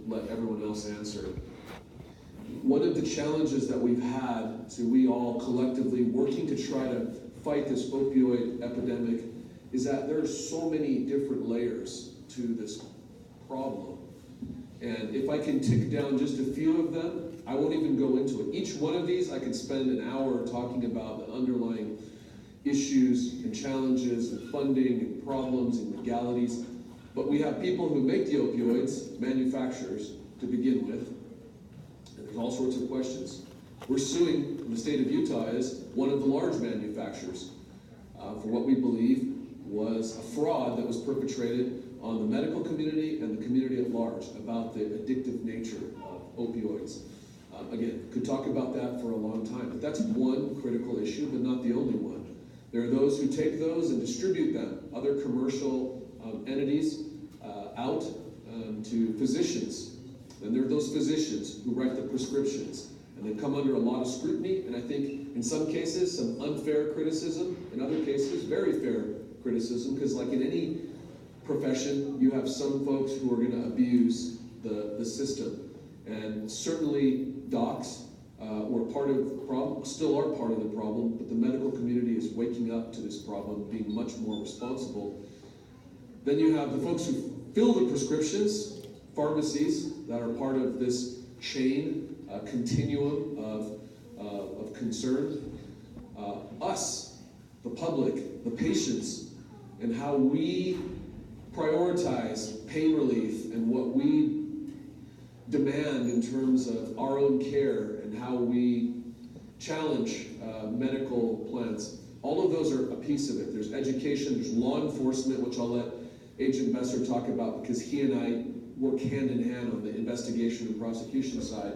let everyone else answer. One of the challenges that we've had, so we all collectively working to try to fight this opioid epidemic, is that there are so many different layers to this problem. And if I can tick down just a few of them, I won't even go into it. Each one of these, I could spend an hour talking about the underlying issues and challenges and funding and problems and legalities. But we have people who make the opioids, manufacturers, to begin with. And there's all sorts of questions. We're suing, in the state of Utah, as one of the large manufacturers for what we believe was a fraud that was perpetrated on the medical community and the community at large about the addictive nature of opioids. Again, could talk about that for a long time, but that's one critical issue, but not the only one. There are those who take those and distribute them, other commercial entities, out to physicians. And there are those physicians who write the prescriptions, and they come under a lot of scrutiny, and I think in some cases some unfair criticism, in other cases very fair criticism, because like in any profession, you have some folks who are going to abuse the system. And certainly docs were part of the problem, still are part of the problem, but the medical community is waking up to this problem, being much more responsible. Then you have the folks who fill the prescriptions, pharmacies that are part of this chain, continuum of concern. Us, the public, the patients, and how we prioritize pain relief and what we demand in terms of our own care and how we challenge medical plans. All of those are a piece of it. There's education, there's law enforcement, which I'll let Agent Besser talk about because he and I work hand in hand on the investigation and prosecution side.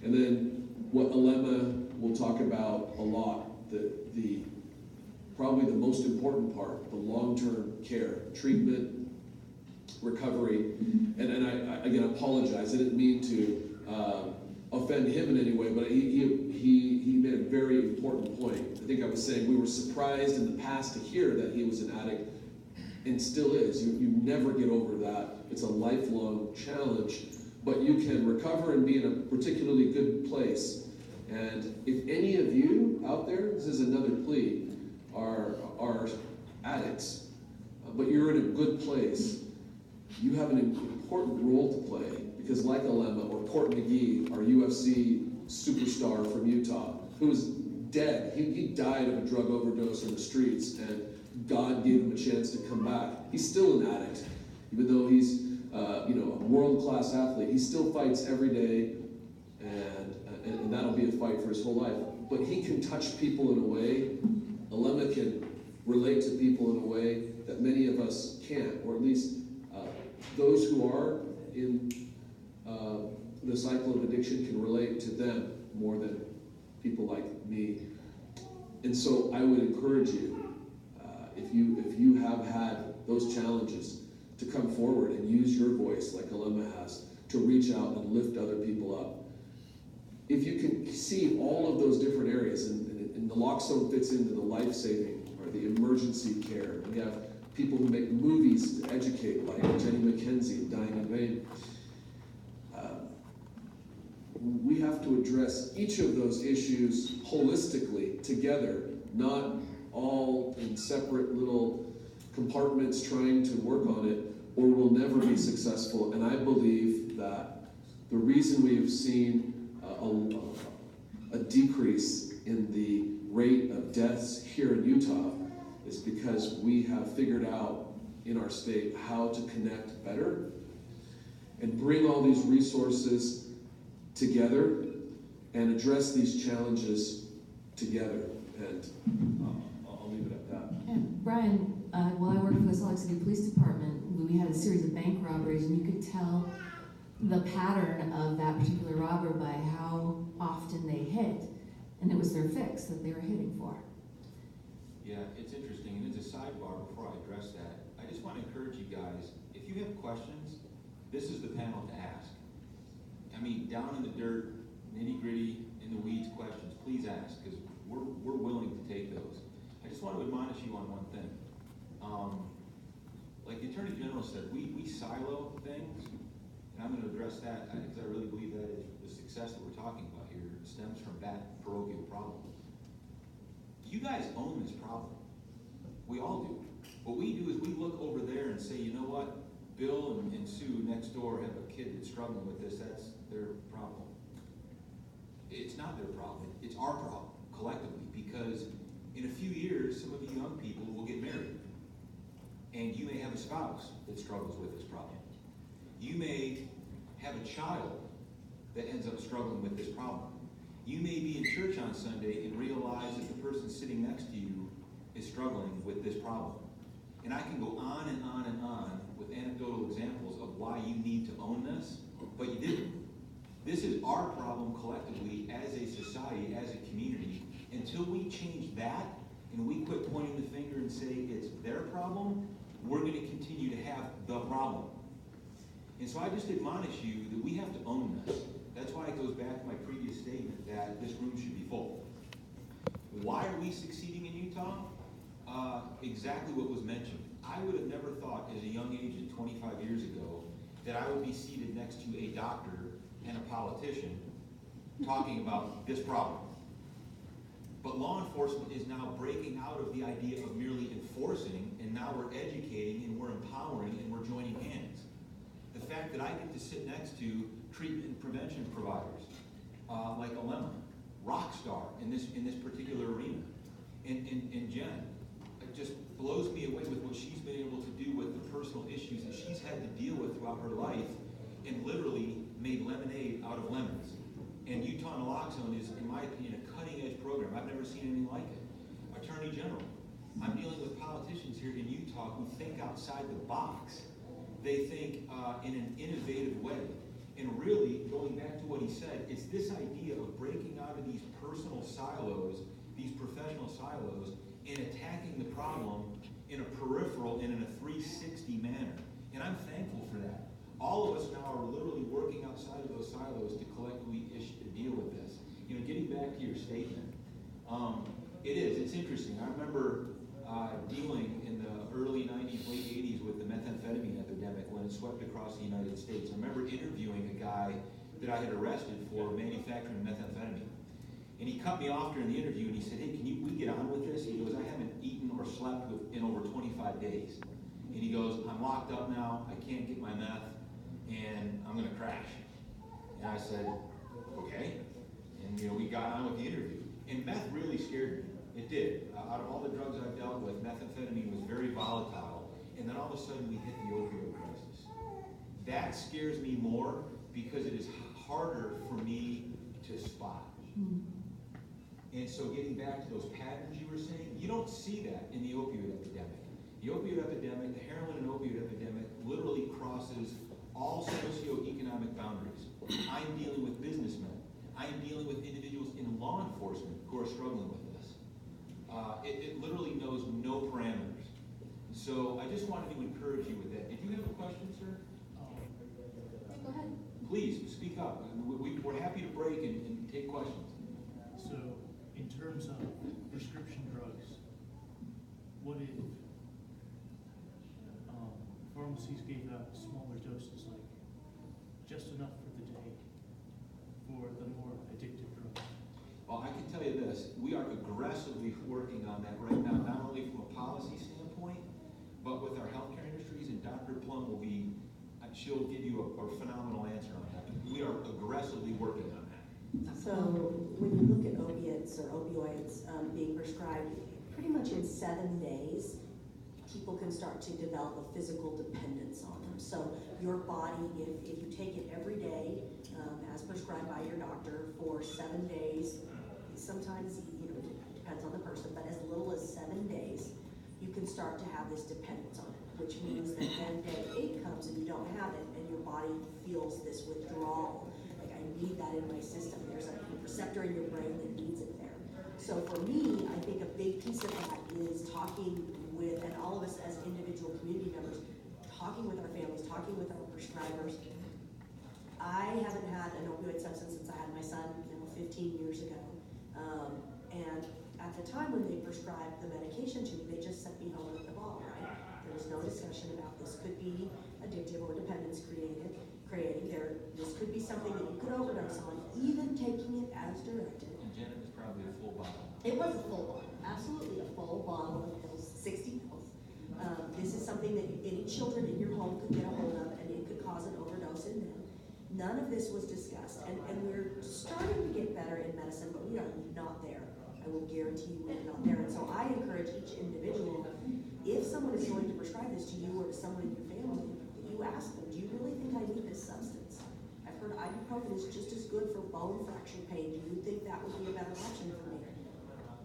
And then what Alema will talk about a lot, the probably the most important part, the long-term care, treatment, recovery. And I again apologize. I didn't mean to offend him in any way, but he made a very important point. I think I was saying we were surprised in the past to hear that he was an addict, and still is. You never get over that. It's a lifelong challenge, but you can recover and be in a particularly good place. And if any of you out there, this is another plea, are addicts, but you're in a good place, you have an important role to play, because like Alema or Court McGee, our UFC superstar from Utah, who was dead. He died of a drug overdose in the streets, and God gave him a chance to come back. He's still an addict, even though he's a world-class athlete. He still fights every day, and that'll be a fight for his whole life. But he can touch people in a way, Alema can relate to people in a way that many of us can't, or at least those who are in the cycle of addiction can relate to them more than people like me. And so I would encourage you, if you have had those challenges, to come forward and use your voice like Alema has to reach out and lift other people up. If you can see all of those different areas, and naloxone fits into the life-saving or the emergency care. We have people who make movies to educate, like Jenny McKenzie and Dying in Vain. We have to address each of those issues holistically together, not all in separate little compartments trying to work on it, or we'll never be successful. And I believe that the reason we have seen a decrease in the rate of deaths here in Utah is because we have figured out in our state how to connect better and bring all these resources together and address these challenges together. And I'll leave it at that. And Brian, while I worked for the Salt Lake City Police Department, we had a series of bank robberies, and you could tell the pattern of that particular robber by how often they hit, and it was their fix that they were hitting for. Yeah, it's interesting, and as a sidebar before I address that, I just want to encourage you guys, if you have questions, this is the panel to ask. I mean, down in the dirt, nitty-gritty, in the weeds questions, please ask, because we're willing to take those. I just want to admonish you on one thing. Like the Attorney General said, we silo things. and I'm gonna address that, because I really believe that is the success that we're talking about here stems from that parochial problem. You guys own this problem. We all do. What we do is we look over there and say, you know what? Bill and Sue next door have a kid that's struggling with this. That's their problem. It's not their problem. It's our problem, collectively, because in a few years, some of you young people will get married. And you may have a spouse that struggles with this problem. You may have a child that ends up struggling with this problem. You may be in church on Sunday and realize that the person sitting next to you is struggling with this problem. And I can go on and on and on with anecdotal examples of why you need to own this, but you didn't. This is our problem collectively as a society, as a community. Until we change that and we quit pointing the finger and say it's their problem, we're going to continue to have the problem. And so I just admonish you that we have to own this. That's why it goes back to my previous statement that this room should be full. Why are we succeeding in Utah? Exactly what was mentioned. I would have never thought as a young agent 25 years ago that I would be seated next to a doctor and a politician talking about this problem. But law enforcement is now breaking out of the idea of merely enforcing, and now we're educating and we're empowering and we're joining hands. The fact that I get to sit next to treatment and prevention providers like Alema, rock star in this particular arena, and Jen, it just blows me away with what she's been able to do with the personal issues that she's had to deal with throughout her life, and literally made lemonade out of lemons. And Utah naloxone is, in my opinion, a cutting-edge program. I've never seen anything like it. Attorney General, I'm dealing with politicians here in Utah who think outside the box. They think in an innovative way. And really, going back to what he said, it's this idea of breaking out of these personal silos, these professional silos, and attacking the problem in a peripheral and in a 360 manner. And I'm thankful for that. All of us now are literally working outside of those silos to collectively deal with this. You know, getting back to your statement, it's interesting. I remember dealing in the early 90s, late 80s with the methamphetamine epidemic when it swept across the United States. I remember interviewing a guy that I had arrested for manufacturing methamphetamine. And he cut me off during the interview and he said, hey, we get on with this? He goes, I haven't eaten or slept in over 25 days. And he goes, I'm locked up now, I can't get my meth, and I'm gonna crash. And I said, okay. And we got on with the interview. And meth really scared me. It did. Out of all the drugs I've dealt with, methamphetamine was very volatile. And then all of a sudden we hit the opioid crisis. That scares me more because it is harder for me to spot. And so getting back to those patterns you were saying, you don't see that in the opioid epidemic. The opioid epidemic, the heroin and opioid epidemic, literally crosses all socioeconomic boundaries. I am dealing with businessmen. I am dealing with individuals in law enforcement who are struggling with this. It literally knows no parameters. So I just wanted to encourage you with that. Did you have a question, sir? Go ahead. Please, speak up. We're happy to break and take questions. So, in terms of prescription drugs, what if pharmacies gave out smaller doses, like just enough for the day for the more addictive drugs? Well, I can tell you this, we are aggressively working on that right now, not only from a policy standpoint, but with our healthcare industries, and Dr. Plum will be, she'll give you a phenomenal answer on that. We are aggressively working on that. So when you look at opiates or opioids being prescribed, pretty much in 7 days, people can start to develop a physical dependence on them. So your body, if you take it every day, as prescribed by your doctor for 7 days, sometimes, it depends on the person, but as little as 7 days, you can start to have this dependence on it, which means that then day 8 comes and you don't have it, and your body feels this withdrawal. Like, I need that in my system. There's a receptor in your brain that needs it there. So for me, I think a big piece of that is talking with, and all of us as individual community members, talking with our families, talking with our prescribers. I haven't had an opioid substance since I had my son 15 years ago. And at the time when they prescribed the medication to me, they just sent me home with the ball, right? There was no discussion about this could be addictive or dependence created. creating. This could be something that you could overdose on, even taking it as directed. And Janet was probably a full bottle. It was a full bottle, absolutely a full bottle of pills, 60 pills. This is something that any children in your home could get a hold of, and it could cause an overdose in them. None of this was discussed, and we're starting to get better in medicine, but we are not there. I will guarantee you we're not there. And so I encourage each individual, if someone is going to prescribe this to you or to someone in your family, that you ask them, do you really think I need this substance? I've heard ibuprofen is just as good for bone fracture pain. Do you think that would be a better option for me?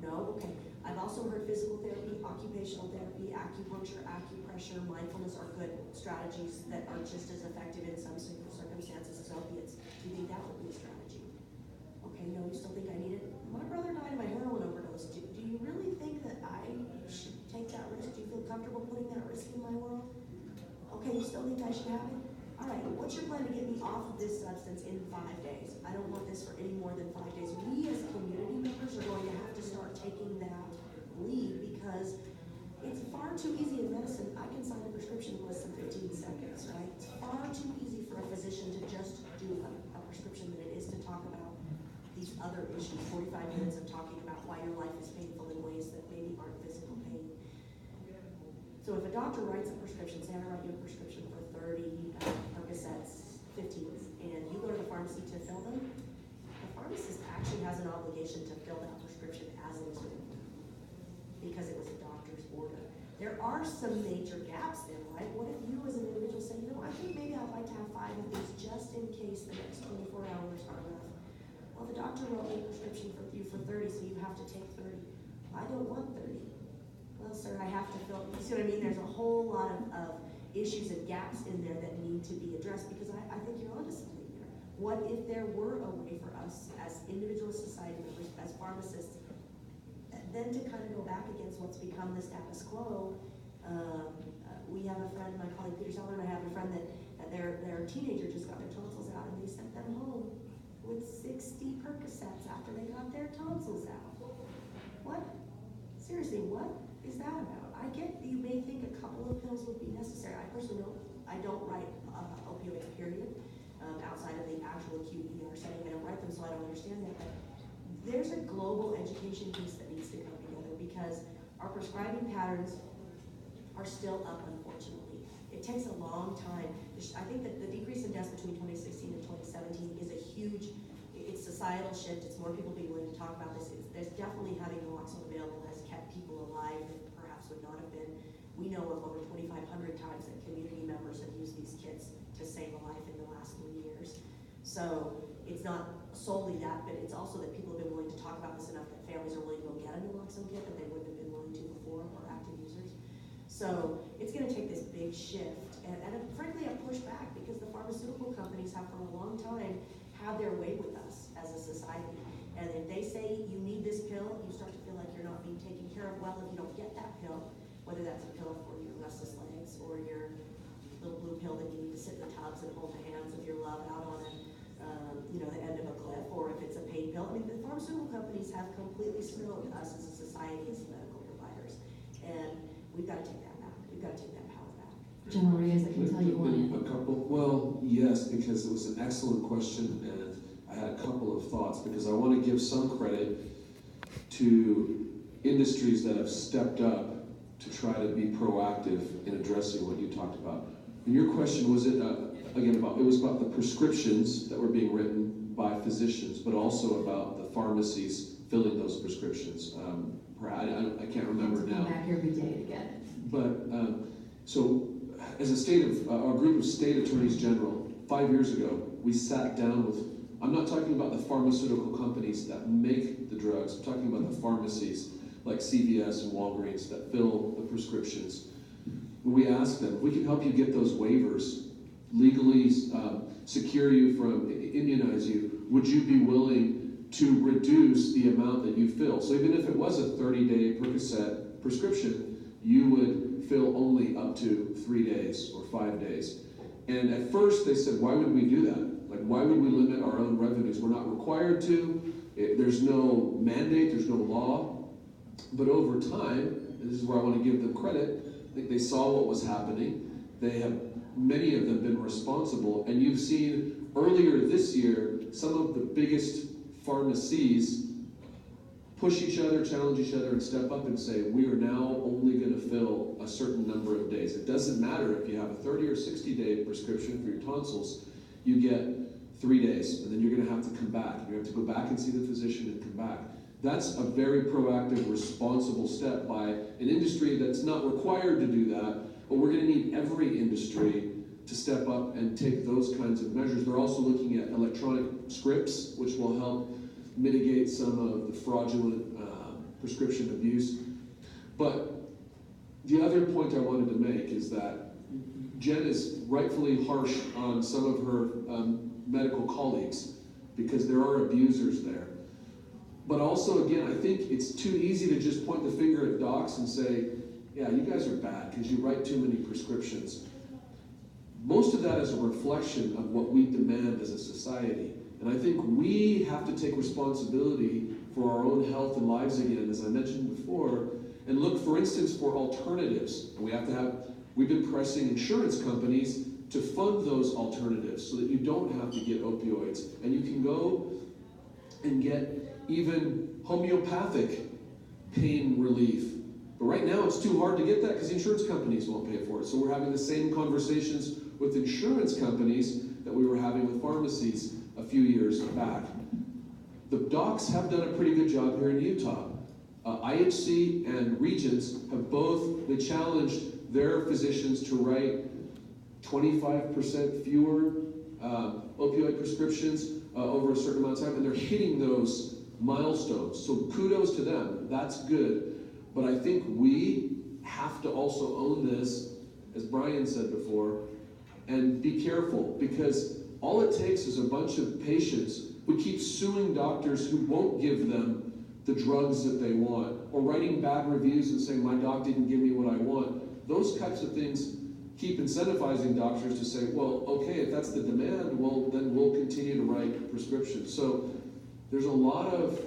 No? Okay. I've also heard physical therapy, occupational therapy, acupuncture, acupressure, mindfulness are good strategies that are just as effective in some circumstances as opiates. Do you think that would be a strategy? Okay, no, you still think I need it? My brother died of a heroin overdose. Do you really think that I should take that risk? Do you feel comfortable putting that risk in my world? Okay, you still think I should have it? All right, what's your plan to get me off of this substance in 5 days? I don't want this for any more than 5 days. We as community members are going to have to start taking that lead because it's far too easy in medicine. I can sign a prescription in less than 15 seconds, right? It's far too easy for a physician to just do a prescription than it is to talk about these other issues. 45 minutes of talking about why your life is painful in ways that maybe aren't physical pain. So if a doctor writes a prescription, say I write you a prescription for 30 Percocets, 15s, and you go to the pharmacy to fill them, the pharmacist actually has an obligation to fill that prescription as it is written because it was a doctor's order. There are some major gaps there, right? What if you as an individual say, I think maybe I'd like to have 5 of these just in case the next 24 hours are enough. Well, the doctor wrote me a prescription for you for 30, so you have to take 30. I don't want 30. Well, sir, I have to fill, you see what I mean? There's a whole lot of issues and gaps in there that need to be addressed because I think you're onto something there. What if there were a way for us as individual society members, as pharmacists, then to kind of go back against what's become the status quo? We have a friend, my colleague Peter Seller and I have a friend that their teenager just got their tonsils out and they sent them home with 60 Percocets after they got their tonsils out. What? Seriously, what is that about? I get you may think a couple of pills would be necessary. I personally don't write opioids, period, outside of the actual acute ER setting. I don't write them, so I don't understand that. But there's a global education piece that needs to come together because our prescribing patterns are still up, unfortunately. It takes a long time. I think that the decrease in deaths between 2016 and 2017 is a huge, it's societal shift. It's more people being willing to talk about this. There's definitely having naloxone available has kept people alive that perhaps would not have been. We know of over 2,500 times that community members have used these kits to save a life in the last 3 years. So it's not solely that, but it's also that people have been willing to talk about this enough that families are willing to go get a naloxone kit that they wouldn't have been willing to before, or active users. So it's going to take this big shift and frankly a pushback because the pharmaceutical companies have for a long time had their way with us as a society. And if they say you need this pill, you start to feel like you're not being taken care of well if you don't get that pill, whether that's a pill for your restless legs or your little blue pill that you need to sit in the tubs and hold the hands of your love out on the end of a cliff, or if it's a pain pill. I mean, the pharmaceutical companies have completely snowed us as a society, as medical providers. And we've got to take that back. We've got to take that power back. General Reyes, I can tell you one. A couple, well, yes, because it was an excellent question, and I had a couple of thoughts, because I want to give some credit to industries that have stepped up to try to be proactive in addressing what you talked about. And your question was it was about the prescriptions that were being written by physicians, but also about the pharmacies filling those prescriptions. I can't remember now. Come back every day to get it. But so, as a group of state attorneys general, 5 years ago, we sat down with. I'm not talking about the pharmaceutical companies that make the drugs. I'm talking about the pharmacies like CVS and Walgreens that fill the prescriptions. We asked them, we can help you get those waivers, legally secure you from, immunize you. Would you be willing to reduce the amount that you fill? So even if it was a 30-day Percocet prescription, you would fill only up to 3 days or 5 days. And at first they said, why would we do that? Like, why would we limit our own revenues? We're not required to. There's no mandate, there's no law. But over time, and this is where I want to give them credit, I think they saw what was happening. They have many of them been responsible, and you've seen earlier this year some of the biggest pharmacies push each other, challenge each other, and step up and say, we are now only going to fill a certain number of days. It doesn't matter if you have a 30 or 60-day prescription for your tonsils, you get 3 days, and then you're going to have to come back. You have to go back and see the physician and come back. That's a very proactive, responsible step by an industry that's not required to do that, but we're going to need every industry to step up and take those kinds of measures. They're also looking at electronic scripts, which will help mitigate some of the fraudulent prescription abuse. But the other point I wanted to make is that Jen is rightfully harsh on some of her medical colleagues because there are abusers there. But also, again, I think it's too easy to just point the finger at docs and say, yeah, you guys are bad because you write too many prescriptions. Most of that is a reflection of what we demand as a society. And I think we have to take responsibility for our own health and lives again, as I mentioned before, and look, for instance, for alternatives. We've been pressing insurance companies to fund those alternatives so that you don't have to get opioids. And you can go and get even homeopathic pain relief. But right now it's too hard to get that because insurance companies won't pay for it. So we're having the same conversations with insurance companies that we were having with pharmacies a few years back. The docs have done a pretty good job here in Utah. IHC and Regents have they challenged their physicians to write 25% fewer opioid prescriptions over a certain amount of time, and they're hitting those milestones. So kudos to them, that's good. But I think we have to also own this, as Brian said before, and be careful, because all it takes is a bunch of patients who keep suing doctors who won't give them the drugs that they want, or writing bad reviews and saying, my doc didn't give me what I want. Those types of things keep incentivizing doctors to say, well, okay, if that's the demand, well, then we'll continue to write prescriptions. So there's a lot of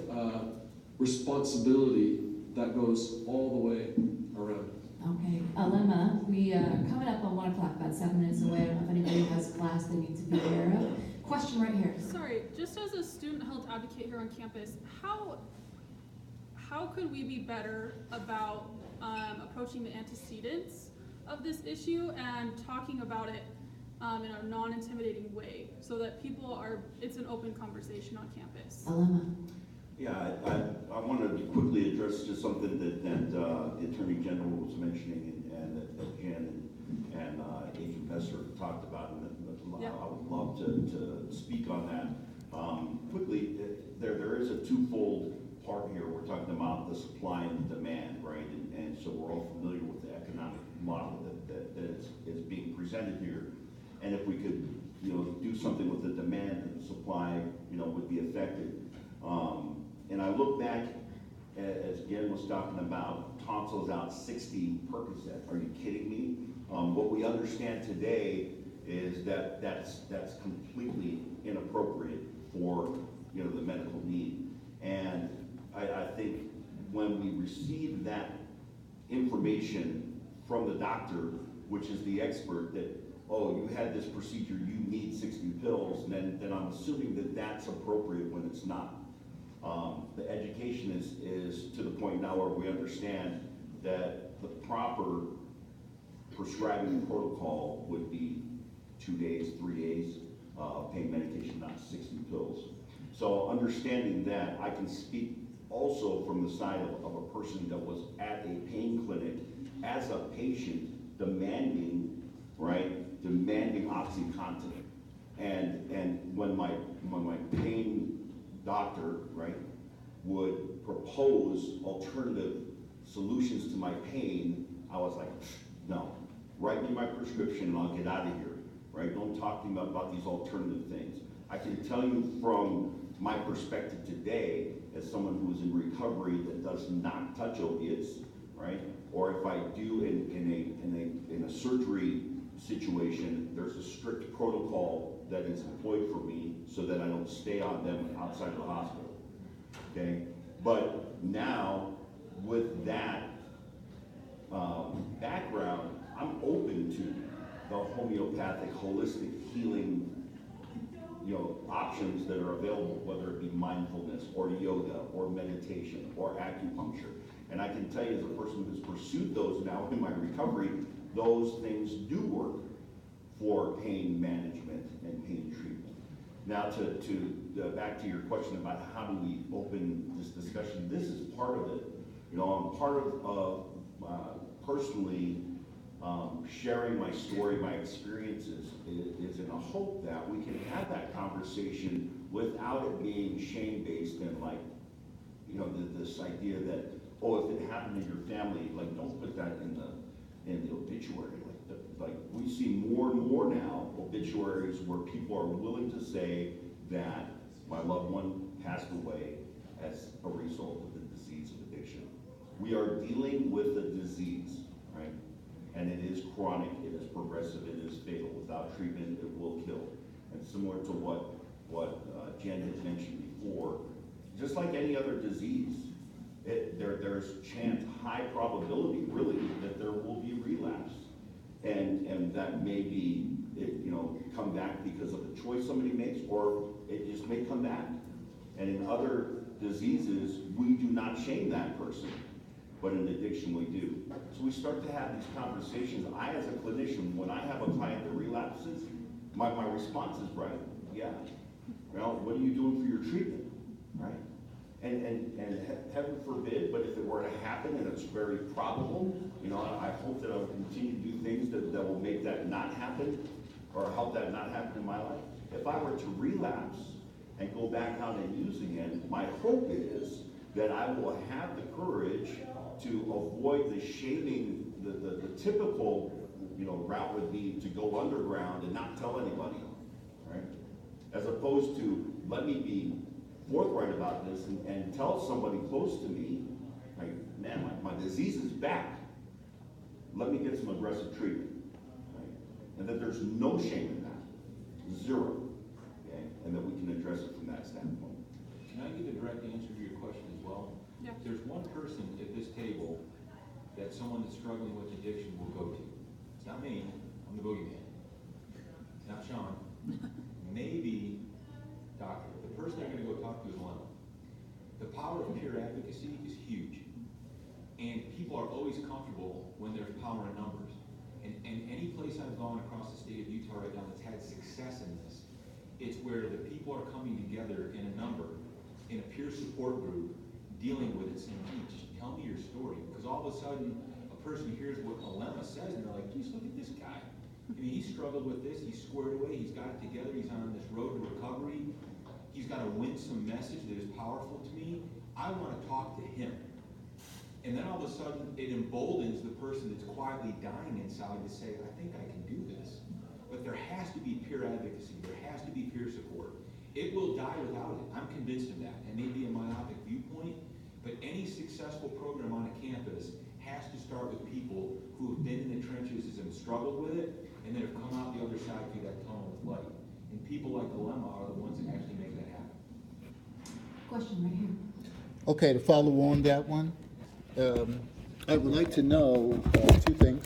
responsibility that goes all the way around. Okay, Alema, we are coming up on 1 o'clock, about 7 minutes away. I don't know if anybody has class they need to be aware of. Question right here. Sorry, just as a student health advocate here on campus, how could we be better about approaching the antecedents of this issue and talking about it in a non-intimidating way so that it's an open conversation on campus? Alema. Yeah, I want to quickly address just something that the Attorney General was mentioning and that Jen and Agent Besser talked about, and Yeah. I would love to speak on that. Quickly, there is a twofold part here. We're talking about the supply and demand, right? And so we're all familiar with the economic model that is being presented here. And if we could, do something with the demand and the supply, would be affected. And I look back, as Jen was talking about, tonsils out 60 Percocet. Are you kidding me? What we understand today is that that's completely inappropriate for the medical need. And I think when we receive that information from the doctor, which is the expert, that you had this procedure, you need 60 pills, then I'm assuming that that's appropriate when it's not. The education is to the point now where we understand that the proper prescribing protocol would be 2 days, 3 days of pain medication, not 60 pills. So understanding that, I can speak also from the side of a person that was at a pain clinic as a patient demanding OxyContin. And when my pain doctor, would propose alternative solutions to my pain, I was like, no, write me my prescription and I'll get out of here, right? Don't talk to me about these alternative things. I can tell you from my perspective today, as someone who's in recovery that does not touch opiates, right? Or if I do in a surgery situation, there's a strict protocol that is employed for me so that I don't stay on them outside of the hospital. Okay, but now with that background, I'm open to the homeopathic, holistic healing, options that are available, whether it be mindfulness or yoga or meditation or acupuncture. And I can tell you, as a person who's pursued those now in my recovery, those things do work for pain management and pain treatment. Now, back to your question about how do we open this discussion, this is part of it. I'm part of personally sharing my story, my experiences, is in a hope that we can have that conversation without it being shame-based and like, this idea that, oh, if it happened in your family, like, don't put that in the obituary. Like we see more and more now obituaries where people are willing to say that my loved one passed away as a result of the disease of addiction. We are dealing with a disease, right? And it is chronic, it is progressive, it is fatal. Without treatment, it will kill. And similar to what Jen had mentioned before, just like any other disease, there's high probability, really, that there will be relapse. And that may be, come back because of the choice somebody makes, or it just may come back. And in other diseases, we do not shame that person, but in addiction we do. So we start to have these conversations. I, as a clinician, when I have a client that relapses, my response is, right, yeah. Well, what are you doing for your treatment, right? And heaven forbid, but if it were to happen, and it's very probable, I hope that I'll continue to do things that will make that not happen, or help that not happen in my life. If I were to relapse and go back out and use again, my hope is that I will have the courage to avoid the shaming, the typical, route would be to go underground and not tell anybody, right? As opposed to, let me be forthright about this and tell somebody close to me, like, man, my disease is back. Let me get some aggressive treatment, right? And that there's no shame in that, zero, okay? And that we can address it from that standpoint. Can I give a direct answer to your question as well? Yeah. There's one person at this table that someone that's struggling with addiction will go to. It's not me, I'm the boogeyman. It's not Sean. Maybe doctor. The person they're going to go talk to is one. The power of peer advocacy is huge. And people are always comfortable when there's power in numbers. And any place I've gone across the state of Utah right now that's had success in this, it's where the people are coming together in a number, in a peer support group, dealing with it, saying, hey, just tell me your story. Because all of a sudden, a person hears what Alema says, and they're like, geez, look at this guy. I mean, he struggled with this, he's squared away, he's got it together, he's on this road to recovery, he's got a winsome message that is powerful to me. I want to talk to him. And then all of a sudden, it emboldens the person that's quietly dying inside to say, I think I can do this. But there has to be peer advocacy, there has to be peer support. It will die without it, I'm convinced of that. It may be a myopic viewpoint, but any successful program on a campus has to start with people who have been in the trenches and struggled with it, and then have come out the other side through that tunnel of light. And people like Dilemma are the ones that actually make that happen. Question right here. Okay, to follow on that one, I would like to know two things.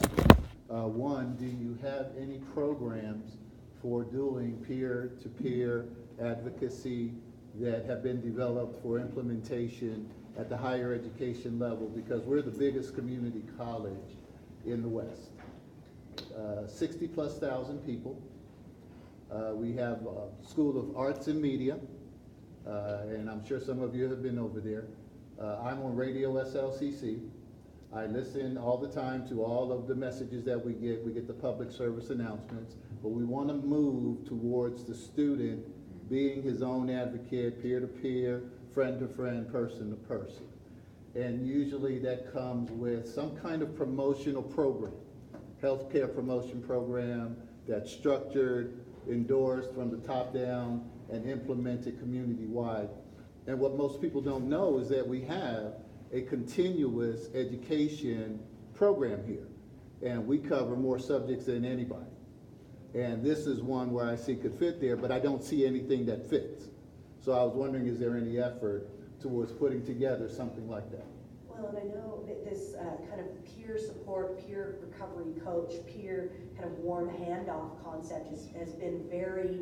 One, do you have any programs for doing peer-to-peer advocacy that have been developed for implementation at the higher education level? Because we're the biggest community college in the West. 60,000+ people. We have a School of Arts and Media, and I'm sure some of you have been over there. I'm on radio Slcc. I listen all the time to all of the messages that we get. We get the public service announcements, but we want to move towards the student being his own advocate, peer-to-peer, friend-to-friend, person-to-person. And usually that comes with some kind of promotional program, healthcare promotion program that's structured, endorsed from the top down, and implemented community-wide. And what most people don't know is that we have a continuous education program here. And we cover more subjects than anybody. And this is one where I see could fit there, but I don't see anything that fits. So I was wondering, is there any effort towards putting together something like that? Well, Well, and I know that this kind of peer support, peer recovery coach, peer kind of warm handoff concept has been very